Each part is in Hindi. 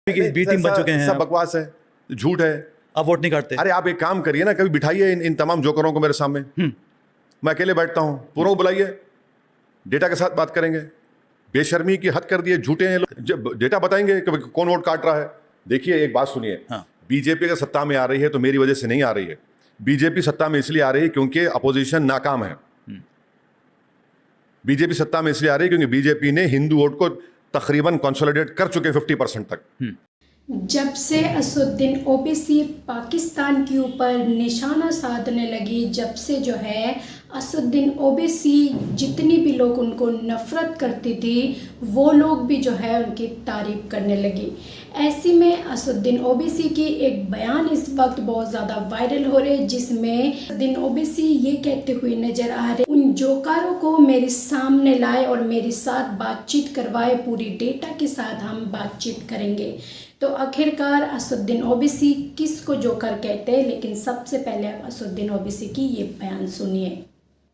बी टीम बन चुके हैं। सब बकवास है, झूठ है। आप वोट नहीं काटते। अरे आप एक काम करिए ना, कभी बिठाइए इन तमाम जोकरों को मेरे सामने। मैं अकेले बैठता हूं, पूरों को बुलाइए, डेटा के साथ बात करेंगे। बेशर्मी की हद कर दिए, झूठे हैं लोग। जब डेटा बताएंगे कि कौन वोट काट रहा है। देखिए एक बात सुनिए, बीजेपी अगर सत्ता में आ रही है तो मेरी वजह से नहीं आ रही है। बीजेपी सत्ता में इसलिए आ रही है क्योंकि अपोजिशन नाकाम है। बीजेपी सत्ता में इसलिए आ रही है क्योंकि बीजेपी ने हिंदू वोट को तकरीबन कंसोलिडेट कर चुके 50% तक। जब से असदुद्दीन ओवैसी पाकिस्तान के ऊपर निशाना साधने लगी, जब से जो है असदुद्दीन ओवैसी जितनी भी लोग उनको नफ़रत करती थी वो लोग भी जो है उनकी तारीफ करने लगी। ऐसी में असदुद्दीन ओवैसी की एक बयान इस वक्त बहुत ज़्यादा वायरल हो रहे, जिसमें असदुद्दीन ओवैसी ये कहते हुए नज़र आ रहे, उन जोकारों को मेरे सामने लाए और मेरे साथ बातचीत करवाए, पूरी डेटा के साथ हम बातचीत करेंगे। तो आखिरकार असदुद्दीन ओवैसी किसको जोकर कहते हैं, लेकिन सबसे पहले आप असदुद्दीन ओवैसी की ये बयान सुनिए।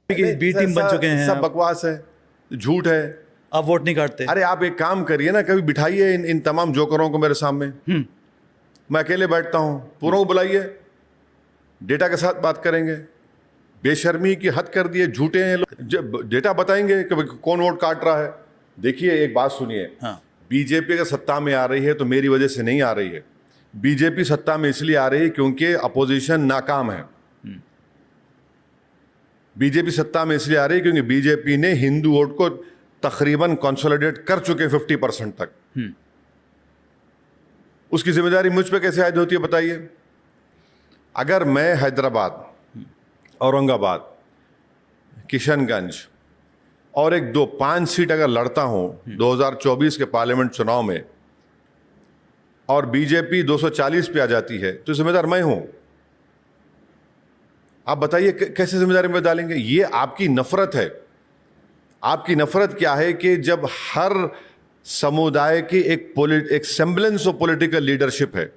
बी टीम बन चुके हैं। सब बकवास है, झूठ है। आप वोट नहीं काटते। अरे आप एक काम करिए ना, कभी बिठाइए इन तमाम जोकरों को मेरे सामने। मैं अकेले बैठता हूं, पूरों को बुलाइए, डेटा के साथ बात करेंगे। बेशर्मी की हद कर दिए, झूठे हैं लोग। जब डेटा बताएंगे कि कौन वोट काट रहा है। देखिए एक बात सुनिए, बीजेपी अगर सत्ता में आ रही है तो मेरी वजह से नहीं आ रही है। बीजेपी सत्ता में इसलिए आ रही है क्योंकि अपोजिशन नाकाम है। बीजेपी सत्ता में इसलिए आ रही है क्योंकि बीजेपी ने हिंदू वोट को तकरीबन कंसोलिडेट कर चुके 50% तक। उसकी जिम्मेदारी मुझ पे कैसे आयद होती है बताइए। अगर मैं हैदराबाद, औरंगाबाद, किशनगंज और 5 सीट अगर लड़ता हूं 2024 के पार्लियामेंट चुनाव में और बीजेपी 240 पे आ जाती है तो जिम्मेदार मैं हूं। आप बताइए कैसे जिम्मेदारी में डालेंगे। ये आपकी नफरत है। आपकी नफरत क्या है कि जब हर समुदाय की एक सेम्बलेंस ऑफ पॉलिटिकल लीडरशिप है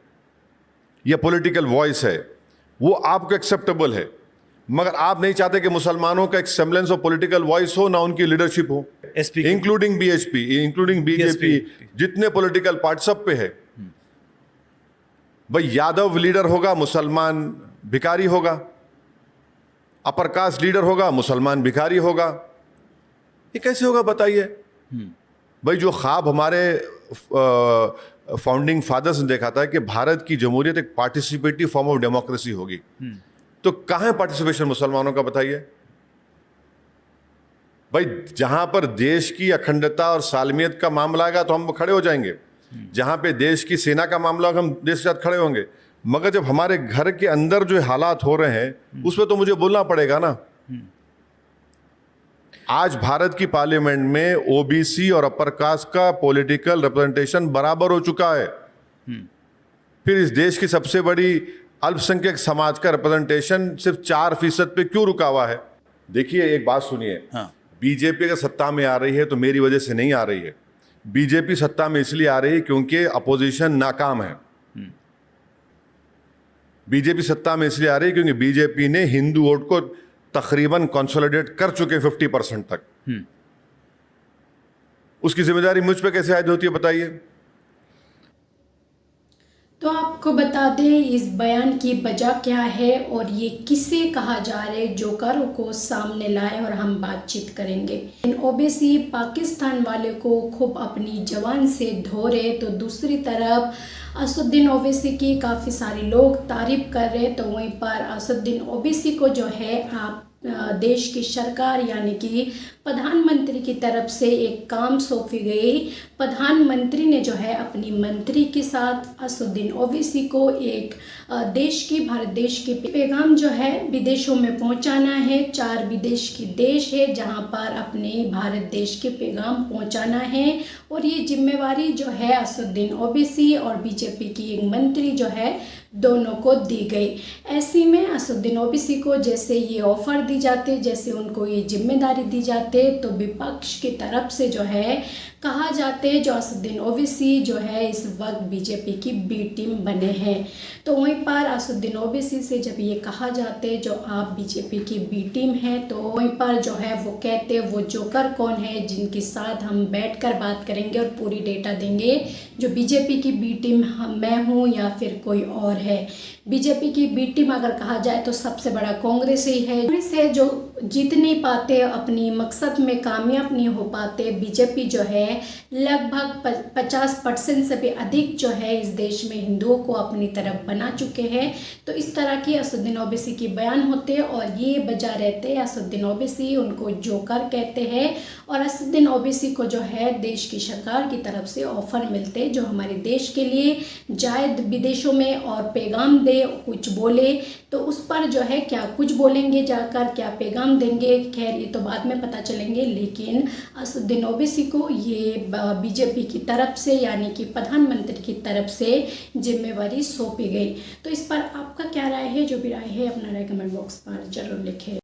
या पॉलिटिकल वॉइस है, वो आपको एक्सेप्टेबल है, मगर आप नहीं चाहते कि मुसलमानों का एक सेम्बलेंस ऑफ पॉलिटिकल वॉइस हो, ना उनकी लीडरशिप हो, इंक्लूडिंग बीएचपी, इंक्लूडिंग बीजेपी, जितने पॉलिटिकल पार्टी सब पे है। भाई यादव लीडर होगा, मुसलमान भिखारी होगा, अपर कास्ट लीडर होगा, मुसलमान भिखारी होगा। ये कैसे होगा बताइए। भाई जो ख्वाब हमारे फाउंडिंग फादर्स ने देखा था कि भारत की जमहूरियत एक पार्टिसिपेटिव फॉर्म ऑफ डेमोक्रेसी होगी, तो कहां है पार्टिसिपेशन मुसलमानों का बताइए। भाई जहां पर देश की अखंडता और सालमियत का मामला आएगा तो हम खड़े हो जाएंगे, जहां पे देश की सेना का मामला होगा हम देश के साथ खड़े होंगे, मगर जब हमारे घर के अंदर जो हालात हो रहे हैं उसमें तो मुझे बोलना पड़ेगा ना। आज भारत की पार्लियामेंट में ओबीसी और अपर कास्ट का पॉलिटिकल रिप्रेजेंटेशन बराबर हो चुका है। फिर इस देश की सबसे बड़ी अल्पसंख्यक समाज का रिप्रेजेंटेशन सिर्फ 4% पे क्यों रुका हुआ है। देखिए एक बात सुनिए, बीजेपी अगर सत्ता में आ रही है तो मेरी वजह से नहीं आ रही है। बीजेपी सत्ता में इसलिए आ रही है क्योंकि अपोजिशन नाकाम है। बीजेपी सत्ता में इसलिए आ रही है क्योंकि बीजेपी ने हिंदू वोट को तकरीबन कंसोलिडेट कर चुके 50% तक। उसकी जिम्मेदारी मुझ पे कैसे आयद होती है बताइए। तो आपको बता दें इस बयान की वजह क्या है और ये किसे कहा जा रहा है, जोकारों को सामने लाए और हम बातचीत करेंगे। ओवैसी पाकिस्तान वाले को खूब अपनी जवान से धो रहे, तो दूसरी तरफ असदुद्दीन ओवैसी की काफ़ी सारे लोग तारीफ कर रहे, तो वहीं पर असदुद्दीन ओवैसी को जो है आप देश की सरकार यानी कि प्रधानमंत्री की तरफ से एक काम सौंपी गई। प्रधानमंत्री ने जो है अपनी मंत्री के साथ असदुद्दीन ओवैसी को एक भारत देश की पैगाम जो है विदेशों में पहुंचाना है। 4 विदेश की देश है जहां पर अपने भारत देश के पैगाम पहुंचाना है, और ये जिम्मेवारी जो है असदुद्दीन ओवैसी और बीजेपी की एक मंत्री जो है दोनों को दी गई। ऐसे में असदुद्दीन ओवैसी को जैसे ये ऑफर दी जाते, जैसे उनको ये जिम्मेदारी दी जाते, तो विपक्ष की तरफ से जो है कहा जाते थे जो असदुद्दीन ओवैसी जो है इस वक्त बीजेपी की बी टीम बने हैं। तो वहीं पर असदुद्दीन ओवैसी से जब ये कहा जाते जो आप बीजेपी की बी टीम है, तो वहीं पर जो है वो कहते वो जोकर कौन है जिनके साथ हम बैठकर बात करेंगे और पूरी डेटा देंगे जो बीजेपी की बी टीम मैं हूँ या फिर कोई और है। बीजेपी की बी टीम अगर कहा जाए तो सबसे बड़ा कांग्रेस ही है। कांग्रेस है जो जीत नहीं पाते, अपनी मकसद में कामयाब नहीं हो पाते। बीजेपी जो है लगभग 50% से भी अधिक जो है इस देश में हिंदुओं को अपनी तरफ बना चुके हैं। तो इस तरह की असदुद्दीन ओवैसी की बयान होते और ये बजा रहते असदुद्दीन ओवैसी उनको जोकर कहते हैं। और असदुद्दीन ओवैसी को जो है देश की सरकार की तरफ से ऑफर मिलते जो हमारे देश के लिए जाए विदेशों में और पैगाम दे, कुछ बोले, तो उस पर जो है क्या कुछ बोलेंगे जाकर, क्या पैगाम देंगे, खैर ये तो बाद में पता चलेंगे। लेकिन असदुद्दीन ओवैसी को ये बीजेपी की तरफ से यानी कि प्रधानमंत्री की तरफ से जिम्मेवारी सौंपी गई। तो इस पर आपका क्या राय है? जो भी राय है अपना राय कमेंट बॉक्स पर जरूर लिखें।